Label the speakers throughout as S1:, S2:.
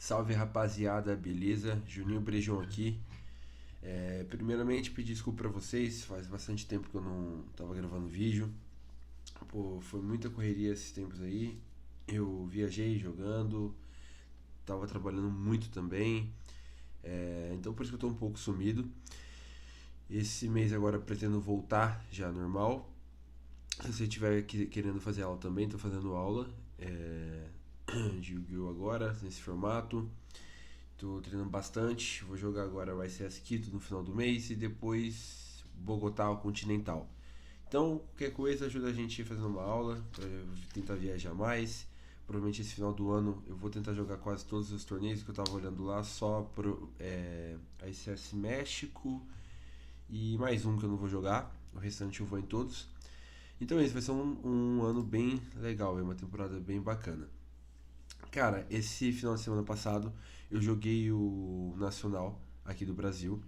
S1: Salve rapaziada, beleza? Juninho Brejão aqui. Primeiramente, pedir desculpa pra vocês, faz bastante tempo que eu não tava gravando vídeo. Pô, foi muita correria esses tempos aí. Eu viajei jogando, tava trabalhando muito também, então por isso que eu tô um pouco sumido. Esse mês agora eu pretendo voltar já normal. Se você estiver querendo fazer aula também, tô fazendo aula de Yu-Gi-Oh! Agora, nesse formato. Tô treinando bastante, vou jogar agora o ICS Quito no final do mês e depois Bogotá ao Continental. Então, qualquer coisa ajuda a gente fazendo uma aula, pra tentar viajar mais. Provavelmente esse final do ano eu vou tentar jogar quase todos os torneios que eu tava olhando lá, só pro ICS México e mais um que eu não vou jogar, o restante eu vou em todos. Então esse vai ser um ano bem legal, é uma temporada bem bacana. Cara, esse final de semana passado eu joguei o Nacional aqui do Brasil.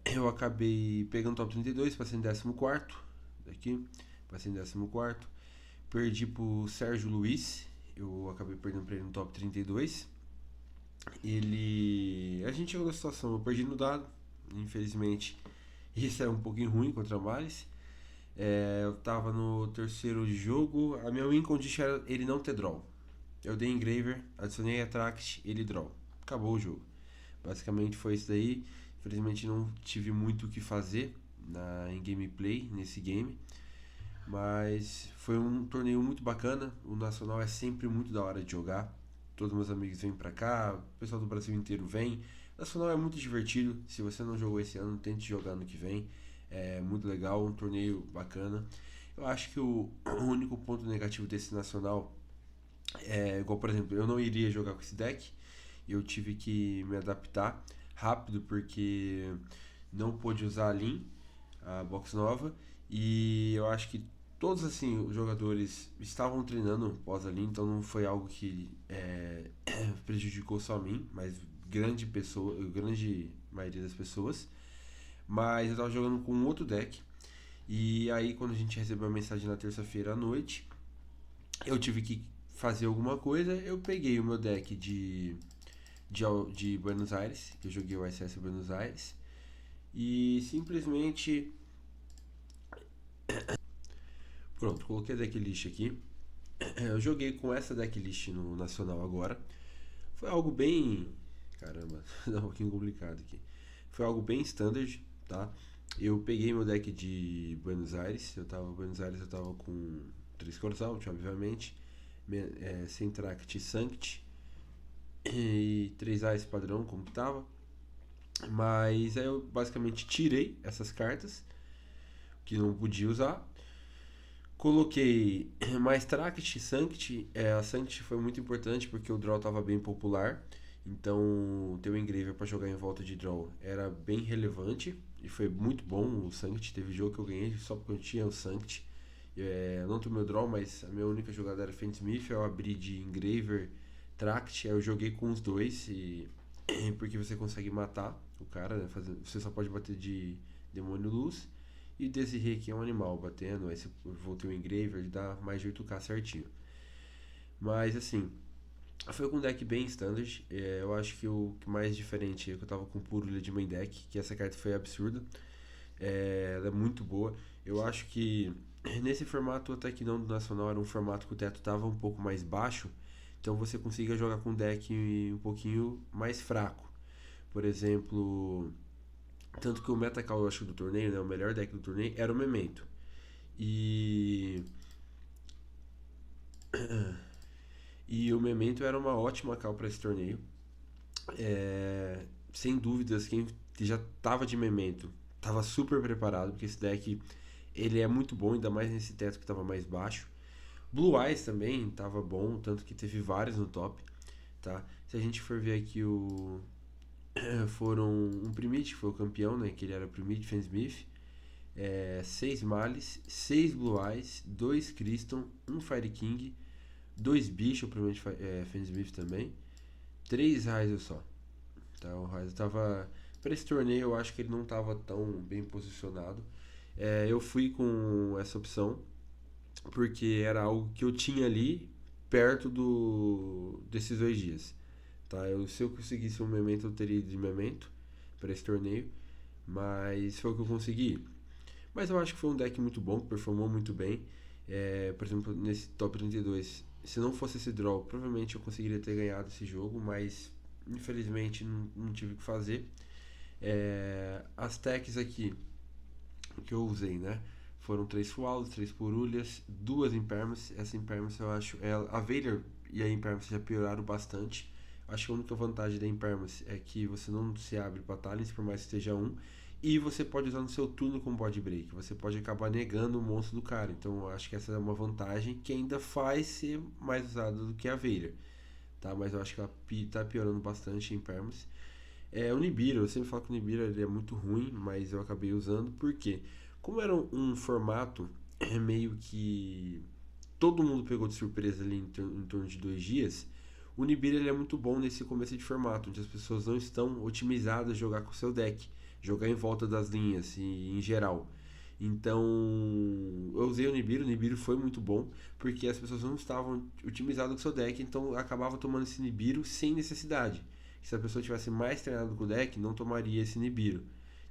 S1: Eu acabei pegando o top 32, passei em 14º daqui, passei em 14º. Perdi pro Sérgio Luiz, eu acabei perdendo pra ele no top 32. A gente chegou na situação, eu perdi no dado, infelizmente. Isso é um pouquinho ruim contra a Malice. Eu tava no terceiro jogo, a minha win condition era ele não ter draw. Eu dei Engraver, adicionei Attract, ele draw. Acabou o jogo. Basicamente foi isso daí. Infelizmente não tive muito o que fazer em gameplay nesse game. Mas foi um torneio muito bacana. O Nacional é sempre muito da hora de jogar. Todos meus amigos vêm pra cá, o pessoal do Brasil inteiro vem. O Nacional é muito divertido. Se você não jogou esse ano, tente jogar no que vem. É muito legal, um torneio bacana. Eu acho que o único ponto negativo desse Nacional igual, por exemplo, eu não iria jogar com esse deck. Eu tive que me adaptar rápido porque não pude usar a Lin, a box nova. E eu acho que todos assim os jogadores estavam treinando pós a Lin, então não foi algo que prejudicou só a mim, mas grande maioria das pessoas. Mas eu estava jogando com um outro deck. E aí quando a gente recebeu a mensagem na terça-feira à noite, eu tive que fazer alguma coisa. Eu peguei o meu deck de Buenos Aires, que eu joguei o SS Buenos Aires, e simplesmente pronto, coloquei a decklist aqui. Eu joguei com essa decklist no Nacional agora. Foi algo bem. Caramba, tá um pouquinho complicado aqui. Foi algo bem standard, tá? Eu peguei meu deck de Buenos Aires. Buenos Aires eu tava com 3 cores out, obviamente. Centract Sanct e 3 A's padrão, como que tava. Mas aí eu basicamente tirei essas cartas que não podia usar. Coloquei mais Tract, Sanct. A Sanct foi muito importante porque o draw estava bem popular. Então ter o Engraver para jogar em volta de draw era bem relevante. E foi muito bom o Sanct. Teve jogo que eu ganhei só porque eu tinha o Sanct. Eu não tomei o draw, mas a minha única jogada era Fendt Smith. Eu abri de Engraver, Tract. Aí eu joguei com os dois. Porque você consegue matar o cara, né? Você só pode bater de Demônio Luz. E Desirê, que é um animal batendo, aí você voltei o Engraver, ele dá mais de 8k certinho. Mas assim, foi com um deck bem standard. Eu acho que o que mais diferente é que eu tava com Purulha de main deck, que essa carta foi absurda. Ela é muito boa. Eu acho que nesse formato até que não do Nacional era um formato que o teto tava um pouco mais baixo, então você consiga jogar com um deck um pouquinho mais fraco. Por exemplo, tanto que o Metacall, eu acho, do torneio, né, o melhor deck do torneio era o Memento. E, e o Memento era uma ótima call para esse torneio. Sem dúvidas, quem já tava de Memento tava super preparado, porque esse deck ele é muito bom, ainda mais nesse teto que tava mais baixo. Blue Eyes também tava bom, tanto que teve vários no top, tá? Se a gente for ver aqui foram um Primit, que foi o campeão, né? Que ele era o Primit Fansmith. 6 Malice, 6 Blue Eyes, 2 Criston, 1 Fire King, 2 Bishop, provavelmente Fansmith também, 3 Ryzer só. Tá? O Ryzer tava. Para esse torneio eu acho que ele não tava tão bem posicionado. Eu fui com essa opção porque era algo que eu tinha ali perto desses 2 dias. Tá? Se eu conseguisse um memento, eu teria ido de memento para esse torneio, mas foi o que eu consegui. Mas eu acho que foi um deck muito bom, que performou muito bem. Por exemplo, nesse top 32, se não fosse esse draw, provavelmente eu conseguiria ter ganhado esse jogo, mas infelizmente não tive o que fazer. As techs aqui que eu usei, né? Foram 3 Fualos, 3 Purulhas, 2 Impermas. Essa Impermas eu acho. A Vader e a Impermas já pioraram bastante. Acho que a única vantagem da Impermas é que você não se abre para Talents, por mais que esteja um. E você pode usar no seu turno com Body Break. Você pode acabar negando o monstro do cara. Então eu acho que essa é uma vantagem que ainda faz ser mais usada do que a Vader. Tá? Mas eu acho que ela tá piorando bastante em Impermas. O Nibiru, eu sempre falo que o Nibiru ele é muito ruim, mas eu acabei usando. Por quê? Como era um formato meio que todo mundo pegou de surpresa ali em torno de 2 dias, o Nibiru ele é muito bom nesse começo de formato, onde as pessoas não estão otimizadas a jogar com o seu deck, jogar em volta das linhas e em geral. Então, eu usei o Nibiru foi muito bom, porque as pessoas não estavam otimizadas com o seu deck, então acabava tomando esse Nibiru sem necessidade. Se a pessoa tivesse mais treinado com o deck, não tomaria esse Nibiru.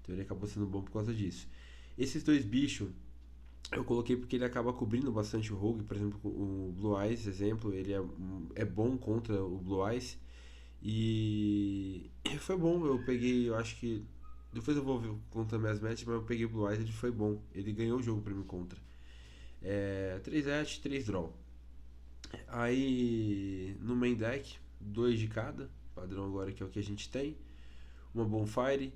S1: Então ele acabou sendo bom por causa disso. Esses 2 bichos eu coloquei porque ele acaba cobrindo bastante o Rogue. Por exemplo, o Blue Eyes, exemplo, ele é bom contra o Blue Eyes. E foi bom, eu peguei, eu acho que. Depois eu vou ver contra minhas matches, mas eu peguei o Blue Eyes, ele foi bom. Ele ganhou o jogo pra mim contra. 3 Ash, 3 Draw. Aí no main deck, 2 de cada. Padrão agora que é o que a gente tem. Uma Bonfire,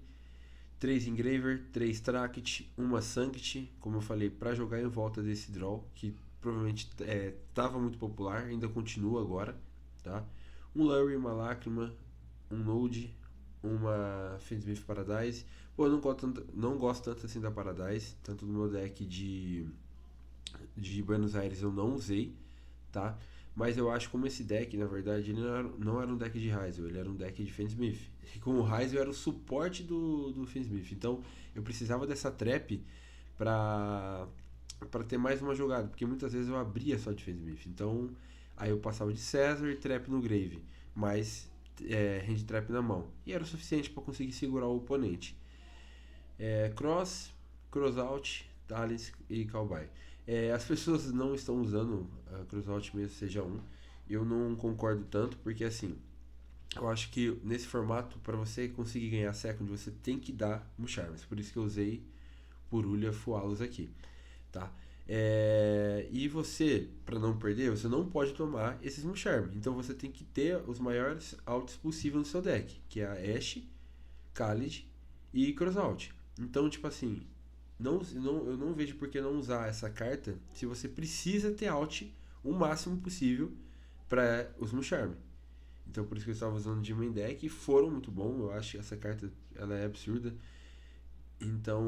S1: 3 Engraver, 3 Tracket, uma Sanct, como eu falei, para jogar em volta desse draw, que provavelmente estava muito popular, ainda continua agora, tá? Um Lurry, uma Lágrima, um Node, uma Fiendsmith Paradise. Pô, eu não gosto tanto assim da Paradise, tanto no meu deck de Buenos Aires eu não usei, tá? Mas eu acho como esse deck, na verdade, ele não era um deck de Hyzel, ele era um deck de Fiendsmith. E como o Hyzel era o suporte do Fiendsmith. Então eu precisava dessa trap pra ter mais uma jogada, porque muitas vezes eu abria só de Fiendsmith. Então aí eu passava de Caesar e trap no Grave, mas hand trap na mão. E era o suficiente para conseguir segurar o oponente. Cross out, Talents e Cowboy. As pessoas não estão usando a Crossout mesmo, seja um. Eu não concordo tanto, porque assim, eu acho que nesse formato, para você conseguir ganhar second, você tem que dar um Charmes. Por isso que eu usei Purulha Fualos aqui, tá? E você, para não perder, você não pode tomar esses Musharm. Então você tem que ter os maiores outs possíveis no seu deck, que é a Ashe, Khalid e Crossout. Então, tipo assim, eu não vejo por que não usar essa carta se você precisa ter out o máximo possível para os Musharm. Então por isso que eu estava usando de main deck e foram muito bom. Eu acho que essa carta ela é absurda. Então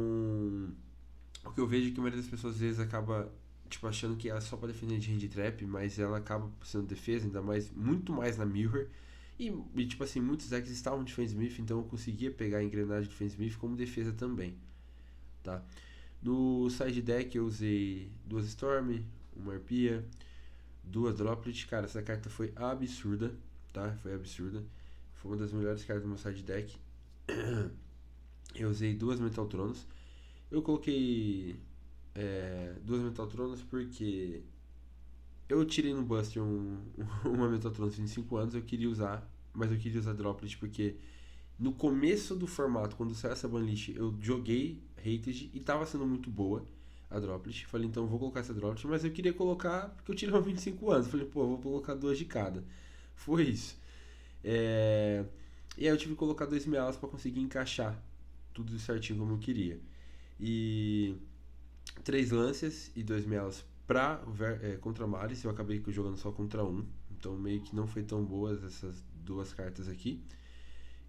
S1: o que eu vejo é que a maioria das pessoas às vezes acaba tipo, achando que é só para defender de hand trap, mas ela acaba sendo defesa, ainda mais, muito mais na mirror. E tipo assim, muitos decks estavam de Fiendsmith, então eu conseguia pegar a engrenagem de Fiendsmith como defesa também, tá? No side deck eu usei 2 Storm, uma Arpia, 2 Droplet. Cara, essa carta foi absurda, tá? Foi absurda. Foi uma das melhores cartas do meu side deck. Eu usei 2 Metaltronos. Eu coloquei 2 Metaltronos porque eu tirei no Buster uma Metaltronos de 25 anos, eu queria usar, mas eu queria usar Droplet porque no começo do formato, quando saiu essa banlist, eu joguei Hated e tava sendo muito boa a Droplet. Falei, então vou colocar essa Droplet, mas eu queria colocar porque eu tirei uma 25 anos. Falei, pô, vou colocar 2 de cada. Foi isso. E aí eu tive que colocar 2 Mealas pra conseguir encaixar tudo certinho como eu queria. E 3 Lancers e 2 Mealas contra Maris. Eu acabei jogando só contra um. Então meio que não foi tão boas essas 2 cartas aqui.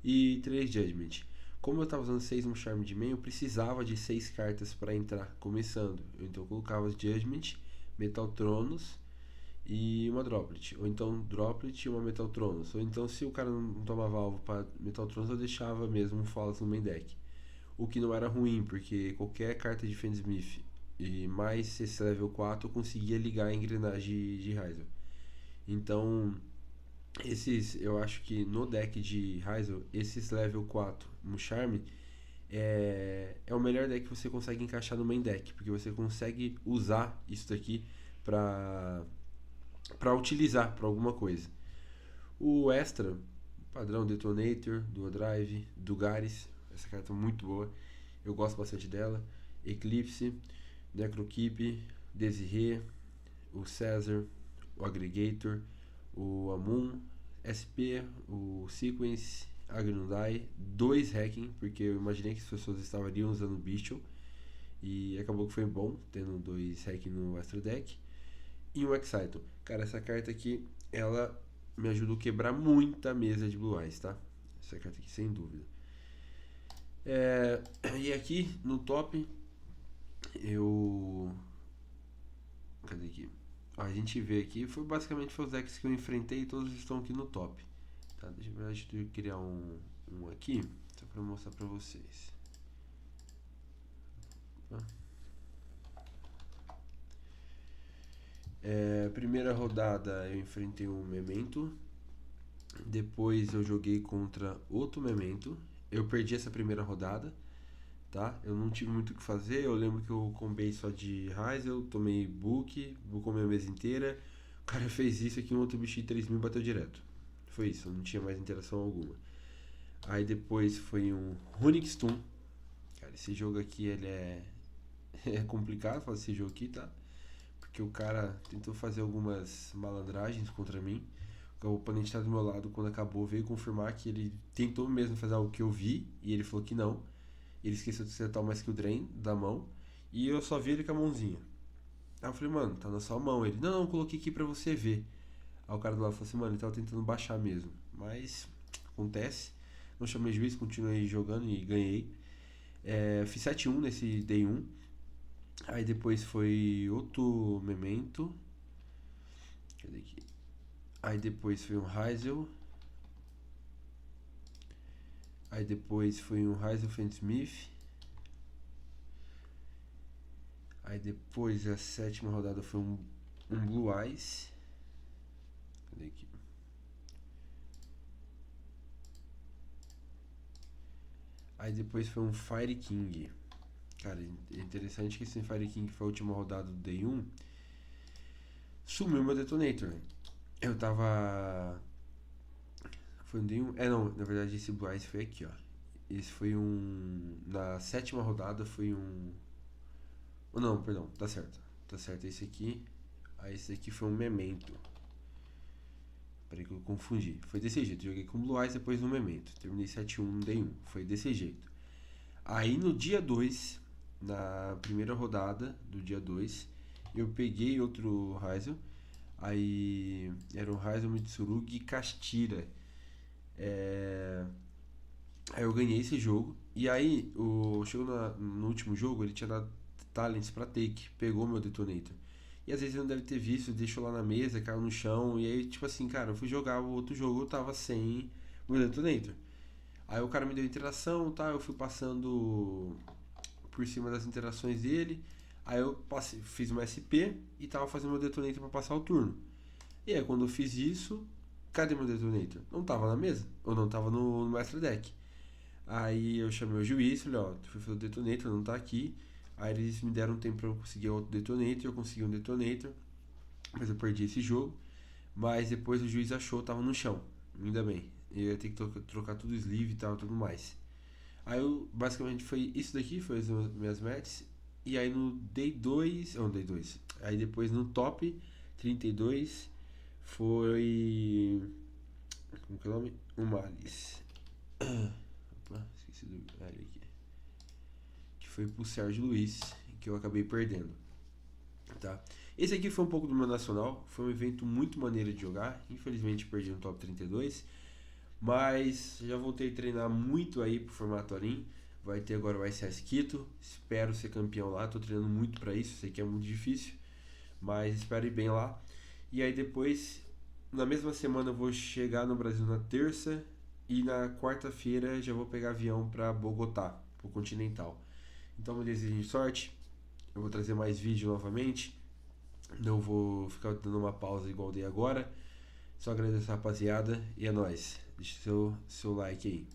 S1: E 3 Judgment. Como eu estava usando 6 no Charme de main, eu precisava de 6 cartas para entrar, começando. Então eu colocava Judgment, Metaltronos e uma Droplet. Ou então Droplet e uma Metaltronos. Ou então, se o cara não tomava alvo para Metaltronos, eu deixava mesmo um Falas no main deck. O que não era ruim, porque qualquer carta de Fiendsmith e mais esse level 4 eu conseguia ligar a engrenagem de Hyzel. Então, eu acho que no deck de Hyzel, esses level 4 no Charme é o melhor deck que você consegue encaixar no main deck, porque você consegue usar isso daqui pra, pra utilizar pra alguma coisa. O extra, padrão Detonator, Dual Drive, Dugaris, essa carta é muito boa, eu gosto bastante dela. Eclipse, Necrokeep, Desiree, o Caesar, o Aggregator, o Amun, SP, o Sequence, Agnundai, 2 hacking, porque eu imaginei que as pessoas estariam usando Bestial e acabou que foi bom, tendo 2 hacking no extra deck. E um Exciton. Cara, essa carta aqui, ela me ajudou a quebrar muita mesa de Blue Eyes, tá? Essa carta aqui, sem dúvida. E aqui, no top, eu... Cadê aqui? A gente vê aqui, foi os decks que eu enfrentei e todos estão aqui no top. Tá, deixa eu criar um aqui, só pra mostrar pra vocês. Primeira rodada eu enfrentei um Memento. Depois eu joguei contra outro Memento. Eu perdi essa primeira rodada, tá? Eu não tive muito o que fazer. Eu lembro que eu combei só de Ryzel, tomei Book, bucou minha mesa inteira. O cara fez isso aqui, um outro bicho de 3000 bateu direto. Foi isso, não tinha mais interação alguma. Aí depois foi um Runic Stun. Cara, esse jogo aqui ele é complicado fazer esse jogo aqui, tá? Porque o cara tentou fazer algumas malandragens contra mim. O oponente tá do meu lado, quando acabou, veio confirmar que ele tentou mesmo fazer algo que eu vi, e ele falou que não. Ele esqueceu de acertar o Skill Drain da mão, e eu só vi ele com a mãozinha. Aí eu falei, mano, tá na sua mão. Ele, não, coloquei aqui pra você ver. Aí o cara do lado falou assim, mano, ele tava tentando baixar mesmo. Mas, acontece. Não chamei juiz, continuei jogando e ganhei. Fiz 7-1 nesse Day 1. Aí depois foi outro Memento. Cadê aqui? Aí depois foi um Ryzel. Aí depois foi um Ryzel Fansmith. Aí depois a sétima rodada foi um Blue Eyes. Cadê aqui? Aí depois foi um Fire King. Cara, é interessante que esse Fire King foi a última rodada do Day 1. Sumiu meu Detonator. Eu tava... Foi um Day 1? Não, na verdade esse Blue Eyes foi aqui, ó. Esse foi um... Na sétima rodada foi um... Oh, não, perdão, tá certo. Tá certo, esse aqui. Aí esse aqui foi um Memento. Peraí que eu confundi. Foi desse jeito. Joguei com Blue Eyes, depois no Memento. Terminei 7-1 no Day 1. Foi desse jeito. Aí no dia 2, na primeira rodada do dia 2, eu peguei outro Ryzel. Aí era um Ryzel Mitsurugi Castira. Aí eu ganhei esse jogo. E aí, chegou no último jogo, ele tinha dado talents pra take. Pegou meu Detonator. E às vezes ele não deve ter visto, deixou lá na mesa, caiu no chão. E aí, tipo assim, cara, eu fui jogar o outro jogo, eu tava sem o meu Detonator. Aí o cara me deu interação, tá? Eu fui passando por cima das interações dele. Aí eu fiz uma SP e tava fazendo meu Detonator pra passar o turno. E aí quando eu fiz isso, cadê meu Detonator? Não tava na mesa, ou não tava no Master Deck. Aí eu chamei o juiz, falei, ó, fui fazer o Detonator, não tá aqui. Aí eles me deram um tempo pra eu conseguir outro Detonator, eu consegui um Detonator, mas eu perdi esse jogo. Mas depois o juiz achou, tava no chão, ainda bem. Eu ia ter que trocar tudo sleeve e tal, tudo mais. Aí eu, basicamente foi isso daqui, foi as minhas matches. E aí no Day 2, não, Day 2. Aí depois no Top 32 foi... Como que é o nome? O Malice. Opa, esqueci do L aqui. Que foi pro Sérgio Luiz, que eu acabei perdendo. Tá? Esse aqui foi um pouco do meu nacional. Foi um evento muito maneiro de jogar. Infelizmente perdi no Top 32. Mas já voltei a treinar muito aí pro formato Arim. Vai ter agora o ICS Quito. Espero ser campeão lá. Tô treinando muito pra isso. Sei que é muito difícil. Mas espero ir bem lá. E aí depois, na mesma semana, eu vou chegar no Brasil na terça. E na quarta-feira já vou pegar avião pra Bogotá, pro Continental. Então me desejem sorte. Eu vou trazer mais vídeo novamente. Não vou ficar dando uma pausa igual dei agora. Só agradecer a rapaziada e é nóis. Deixa seu like aí.